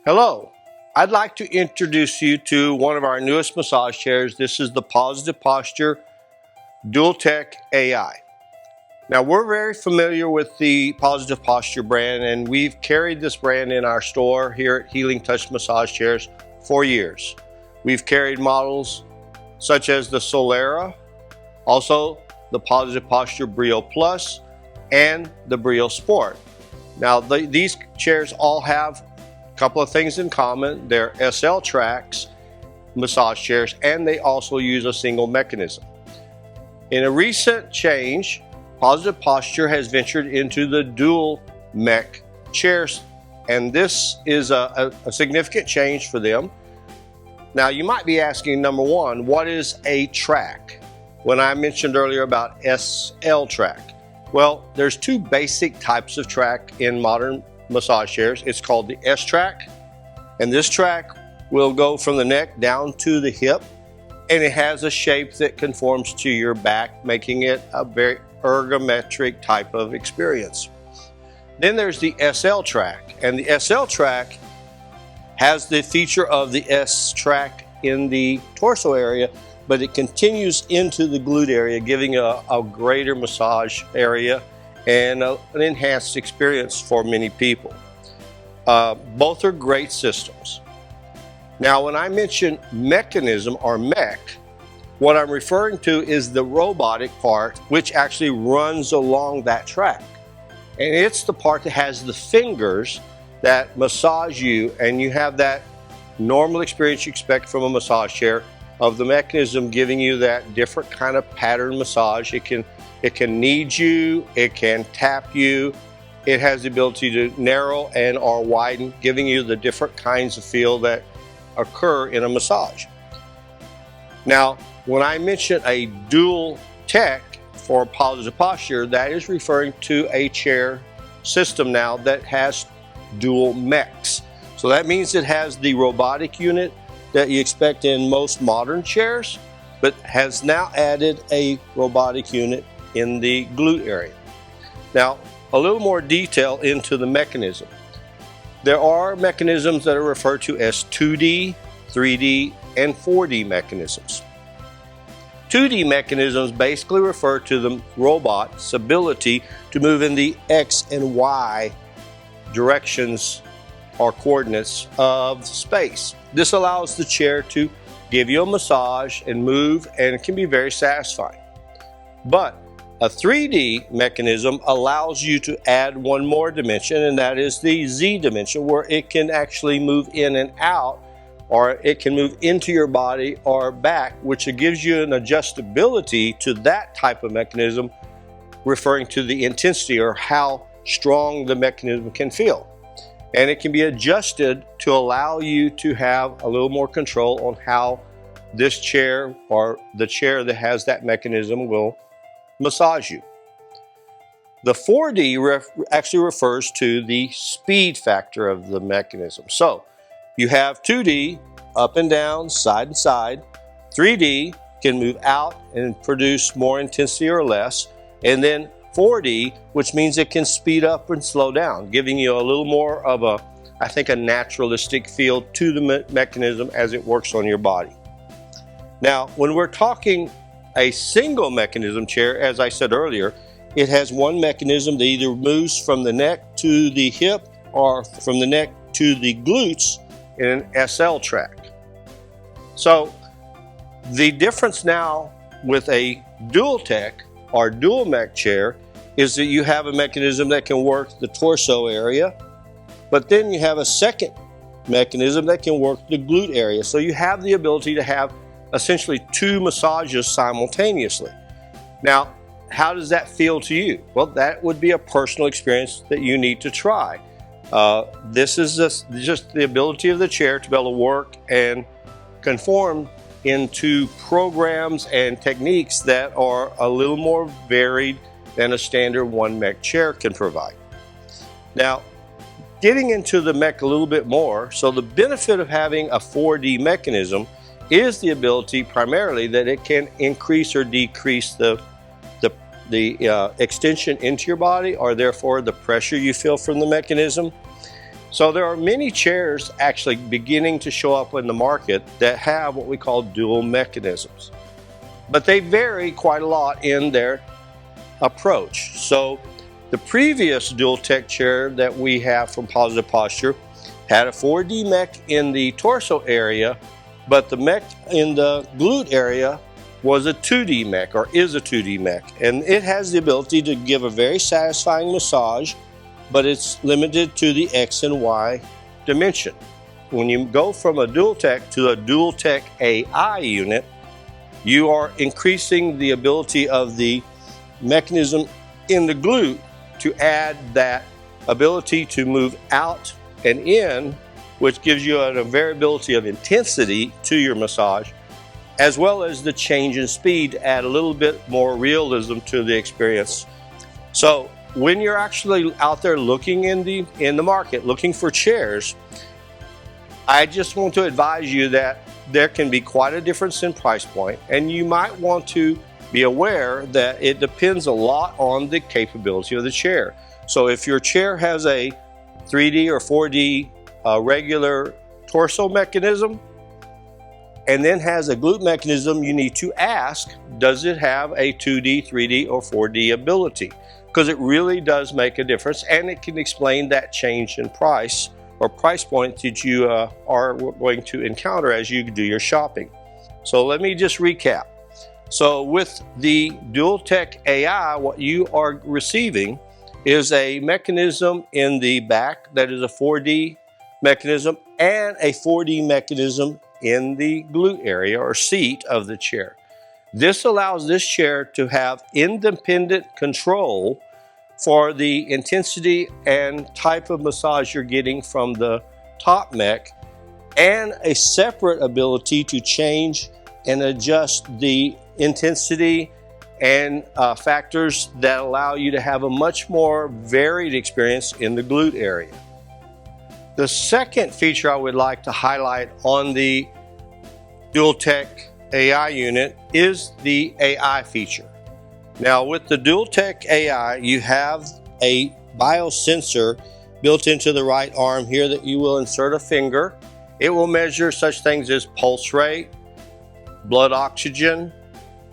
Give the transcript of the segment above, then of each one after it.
Hello, I'd like to introduce you to one of our newest massage chairs. This is the Positive Posture DualTech AI. Now, we're very familiar with the Positive Posture brand, and we've carried this brand in our store here at Healing Touch Massage Chairs for years. We've carried models such as the Solera, also the Positive Posture Brio Plus, and the Brio Sport. Now, these chairs all have a couple of things in common. They're SL tracks massage chairs, and they also use a single mechanism. In a recent change, Positive Posture has ventured into the dual-mech chairs, and this is a significant change for them. Now, you might be asking, number one, what is a track? When I mentioned earlier about SL track, well, there's two basic types of track in modern massage chairs. It's called the S track, and this track will go from the neck down to the hip, and it has a shape that conforms to your back, making it a very ergometric type of experience. Then there's the SL track, and the SL track has the feature of the S track in the torso area, but it continues into the glute area, giving a greater massage area and an enhanced experience for many people. Both are great systems. Now, when I mention mechanism or mech, what I'm referring to is the robotic part, which actually runs along that track. And it's the part that has the fingers that massage you, and you have that normal experience you expect from a massage chair of the mechanism giving you that different kind of pattern massage. It can knead you, it can tap you, it has the ability to narrow and or widen, giving you the different kinds of feel that occur in a massage. Now, when I mention a dual tech for Positive Posture, that is referring to a chair system now that has dual mechs. So that means it has the robotic unit that you expect in most modern chairs, but has now added a robotic unit in the glute area. Now, a little more detail into the mechanism. There are mechanisms that are referred to as 2D, 3D, and 4D mechanisms. 2D mechanisms basically refer to the robot's ability to move in the X and Y directions or coordinates of space. This allows the chair to give you a massage and move, and it can be very satisfying. But a 3D mechanism allows you to add one more dimension, and that is the Z dimension, where it can actually move in and out, or it can move into your body or back, which gives you an adjustability to that type of mechanism, referring to the intensity or how strong the mechanism can feel. And it can be adjusted to allow you to have a little more control on how this chair or the chair that has that mechanism will massage you. The 4D actually refers to the speed factor of the mechanism. So you have 2D, up and down, side and side. 3D can move out and produce more intensity or less. And then 4D, which means it can speed up and slow down, giving you a little more of a, I think, a naturalistic feel to the mechanism as it works on your body. Now, when we're talking a single mechanism chair, as I said earlier, it has one mechanism that either moves from the neck to the hip or from the neck to the glutes in an SL track. So the difference now with a dual tech or dual mech chair is that you have a mechanism that can work the torso area, but then you have a second mechanism that can work the glute area. So you have the ability to have essentially two massages simultaneously. Now, how does that feel to you? Well, that would be a personal experience that you need to try. This is just the ability of the chair to be able to work and conform into programs and techniques that are a little more varied than a standard one mech chair can provide. Now, getting into the mech a little bit more, so the benefit of having a 4D mechanism is the ability primarily that it can increase or decrease the extension into your body, or therefore the pressure you feel from the mechanism. So there are many chairs actually beginning to show up in the market that have what we call dual mechanisms, but they vary quite a lot in their approach. So the previous Dualtech chair that we have from Positive Posture had a 4D mech in the torso area, but the mech in the glute area was a 2D mech, or is a 2D mech, and it has the ability to give a very satisfying massage, but it's limited to the X and Y dimension. When you go from a Dualtech to a Dualtech AI unit, you are increasing the ability of the mechanism in the glute to add that ability to move out and in, which gives you a variability of intensity to your massage, as well as the change in speed to add a little bit more realism to the experience. So when you're actually out there looking in the market, looking for chairs, I just want to advise you that there can be quite a difference in price point, and you might want to be aware that it depends a lot on the capability of the chair. So if your chair has a 3D or 4D regular torso mechanism and then has a glute mechanism, you need to ask, does it have a 2D, 3D, or 4D ability? Because it really does make a difference, and it can explain that change in price or price point that you are going to encounter as you do your shopping. So let me just recap. So with the Dualtech AI, what you are receiving is a mechanism in the back that is a 4D mechanism and a 4D mechanism in the glute area or seat of the chair. This allows this chair to have independent control for the intensity and type of massage you're getting from the top mech, and a separate ability to change and adjust the intensity and factors that allow you to have a much more varied experience in the glute area. The second feature I would like to highlight on the Dualtech AI unit is the AI feature. Now with the Dualtech AI, you have a biosensor built into the right arm here that you will insert a finger. It will measure such things as pulse rate, blood oxygen,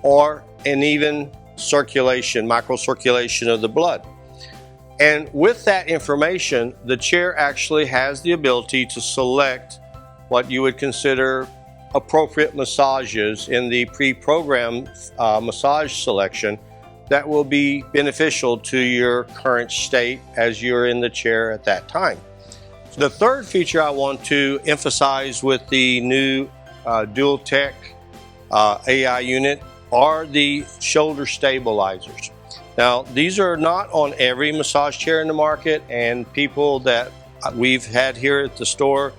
and even circulation, microcirculation of the blood. And with that information, the chair actually has the ability to select what you would consider appropriate massages in the pre-programmed massage selection that will be beneficial to your current state as you're in the chair at that time. The third feature I want to emphasize with the new Dualtech AI unit are the shoulder stabilizers. Now, these are not on every massage chair in the market, and people that we've had here at the store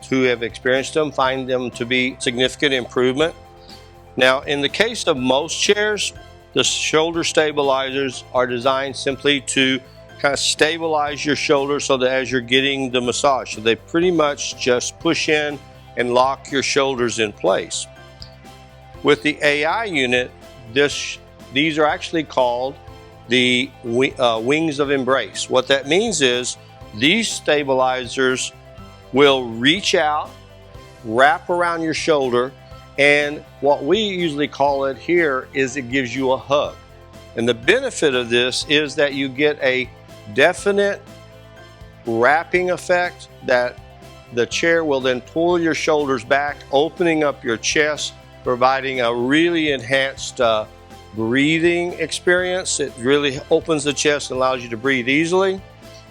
who have experienced them find them to be significant improvement. Now, in the case of most chairs, the shoulder stabilizers are designed simply to kind of stabilize your shoulder so that as you're getting the massage, so they pretty much just push in and lock your shoulders in place. With the AI unit, these are actually called the wings of embrace. What that means is these stabilizers will reach out, wrap around your shoulder, and what we usually call it here is it gives you a hug. And the benefit of this is that you get a definite wrapping effect that the chair will then pull your shoulders back, opening up your chest, providing a really enhanced breathing experience. It really opens the chest and allows you to breathe easily.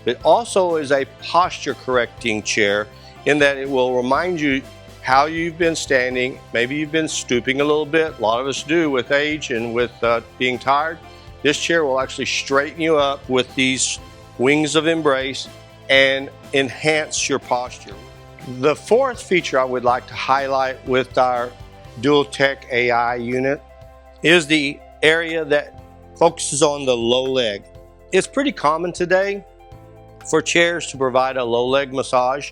It also is a posture correcting chair in that it will remind you how you've been standing. Maybe you've been stooping a little bit. A lot of us do with age and with being tired. This chair will actually straighten you up with these wings of embrace and enhance your posture. The fourth feature I would like to highlight with our Dualtech AI unit is the area that focuses on the low leg. It's pretty common today for chairs to provide a low leg massage,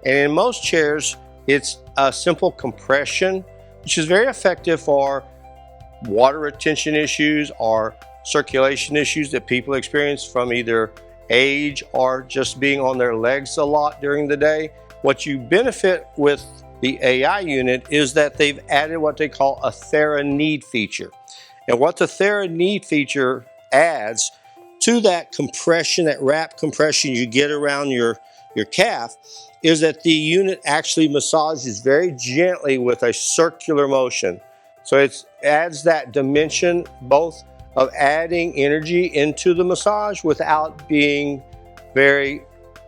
and in most chairs it's a simple compression, which is very effective for water retention issues or circulation issues that people experience from either age or just being on their legs a lot during the day. What you benefit with the AI unit is that they've added what they call a Thera Need feature. And what the Thera Need feature adds to that compression, that wrap compression you get around your calf, is that the unit actually massages very gently with a circular motion. So it adds that dimension both of adding energy into the massage without being very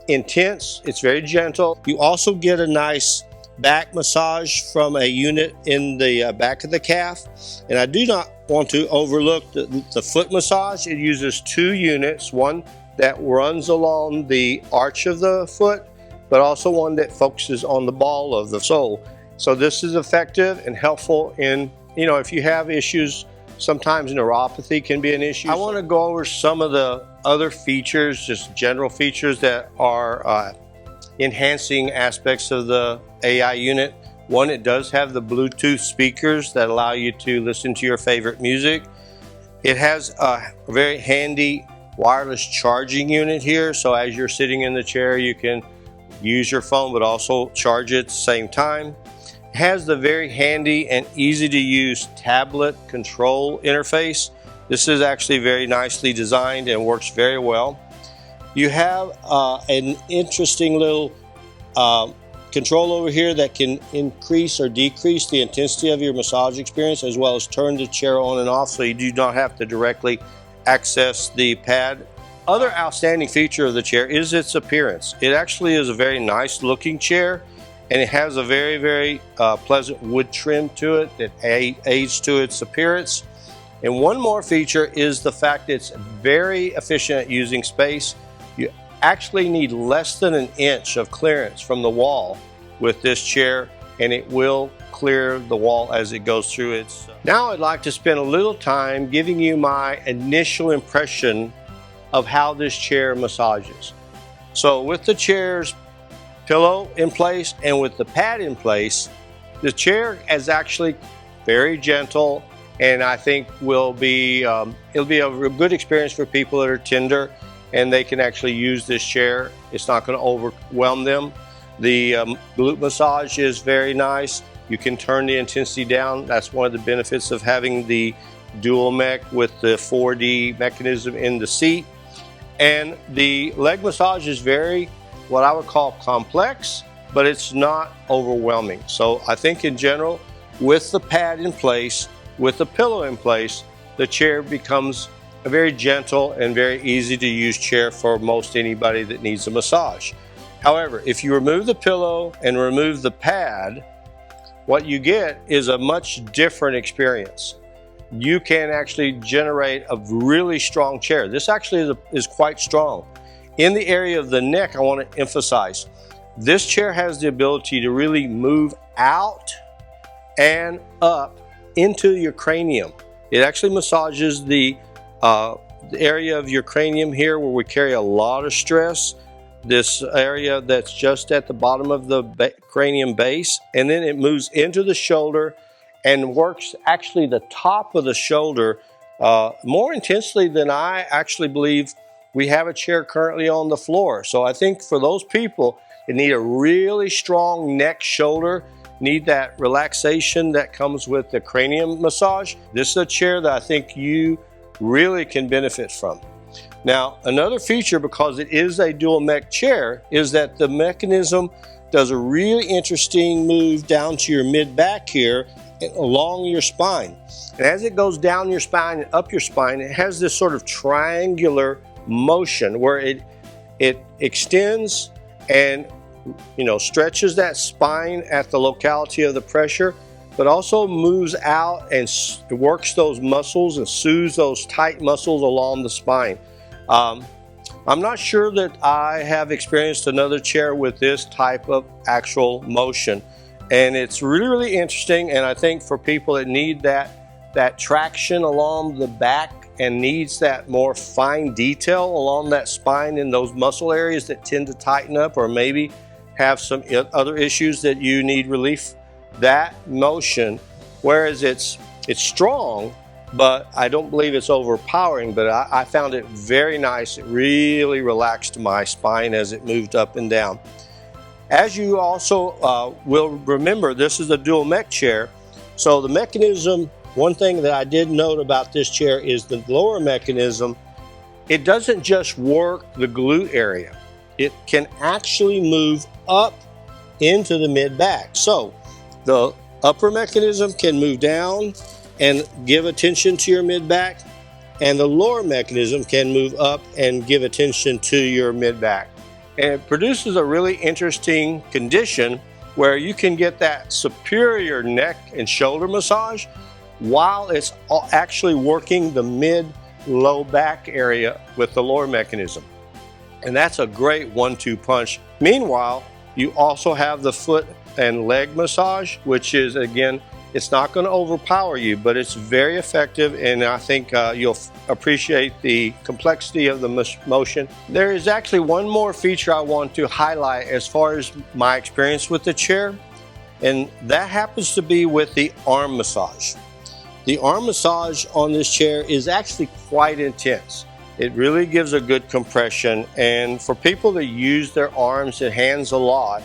intense. It's very gentle. You also get a nice back massage from a unit in the back of the calf. And I do not want to overlook the foot massage. It uses two units, one that runs along the arch of the foot, but also one that focuses on the ball of the sole. So this is effective and helpful in, if you have issues, sometimes neuropathy can be an issue. I want to go over some of the other features, just general features that are enhancing aspects of the AI unit. One, it does have the Bluetooth speakers that allow you to listen to your favorite music. It has a very handy wireless charging unit here, so as you're sitting in the chair you can use your phone but also charge it at the same time. It has the very handy and easy to use tablet control interface. This is actually very nicely designed and works very well. You have an interesting little control over here that can increase or decrease the intensity of your massage experience, as well as turn the chair on and off, so you do not have to directly access the pad. Other outstanding feature of the chair is its appearance. It actually is a very nice looking chair, and it has a very, very pleasant wood trim to it that aids to its appearance. And one more feature is the fact that it's very efficient at using space. You actually need less than an inch of clearance from the wall with this chair, and it will clear the wall as it goes through it. Now I'd like to spend a little time giving you my initial impression of how this chair massages. So with the chair's pillow in place and with the pad in place, the chair is actually very gentle, and I think it'll be a good experience for people that are tender and they can actually use this chair. It's not going to overwhelm them. The glute massage is very nice. You can turn the intensity down. That's one of the benefits of having the dual-mech with the 4D mechanism in the seat. And the leg massage is very, what I would call complex, but it's not overwhelming. So I think in general, with the pad in place, with the pillow in place, the chair becomes a very gentle and very easy to use chair for most anybody that needs a massage. However, if you remove the pillow and remove the pad, what you get is a much different experience. You can actually generate a really strong chair. This actually is quite strong. In the area of the neck, I want to emphasize, this chair has the ability to really move out and up into your cranium. It actually massages the area of your cranium here where we carry a lot of stress, this area that's just at the bottom of the cranium base, and then it moves into the shoulder and works actually the top of the shoulder more intensely than I actually believe we have a chair currently on the floor. So I think for those people that need a really strong neck shoulder, need that relaxation that comes with the cranium massage, this is a chair that I think you really can benefit from. Now, another feature, because it is a dual-mech chair, is that the mechanism does a really interesting move down to your mid-back here along your spine. And as it goes down your spine and up your spine, it has this sort of triangular motion where it extends and stretches that spine at the locality of the pressure, but also moves out and works those muscles and soothes those tight muscles along the spine. I'm not sure that I have experienced another chair with this type of actual motion, and it's really, really interesting. And I think for people that need that traction along the back and needs that more fine detail along that spine in those muscle areas that tend to tighten up, or maybe have some other issues that you need relief, that motion, whereas it's strong, but I don't believe it's overpowering, but I found it very nice. It really relaxed my spine as it moved up and down. As you also will remember, this is a dual mech chair. So the mechanism, one thing that I did note about this chair is the lower mechanism. It doesn't just work the glute area. It can actually move up into the mid back. So the upper mechanism can move down and give attention to your mid back, and the lower mechanism can move up and give attention to your mid back. And it produces a really interesting condition where you can get that superior neck and shoulder massage while it's actually working the mid-low back area with the lower mechanism. And that's a great 1-2 punch. Meanwhile, you also have the foot and leg massage, which is, again, it's not going to overpower you, but it's very effective, and I think you'll appreciate the complexity of the motion. There is actually one more feature I want to highlight as far as my experience with the chair, and that happens to be with the arm massage. The arm massage on this chair is actually quite intense. It really gives a good compression, and for people that use their arms and hands a lot,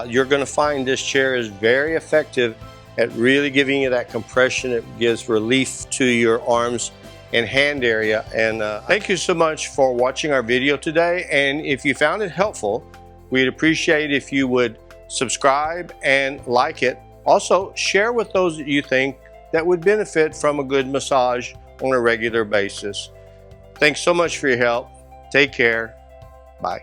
you're going to find this chair is very effective at really giving you that compression. It gives relief to your arms and hand area. And thank you so much for watching our video today. And if you found it helpful, we'd appreciate if you would subscribe and like it. Also, share with those that you think that would benefit from a good massage on a regular basis. Thanks so much for your help. Take care. Bye.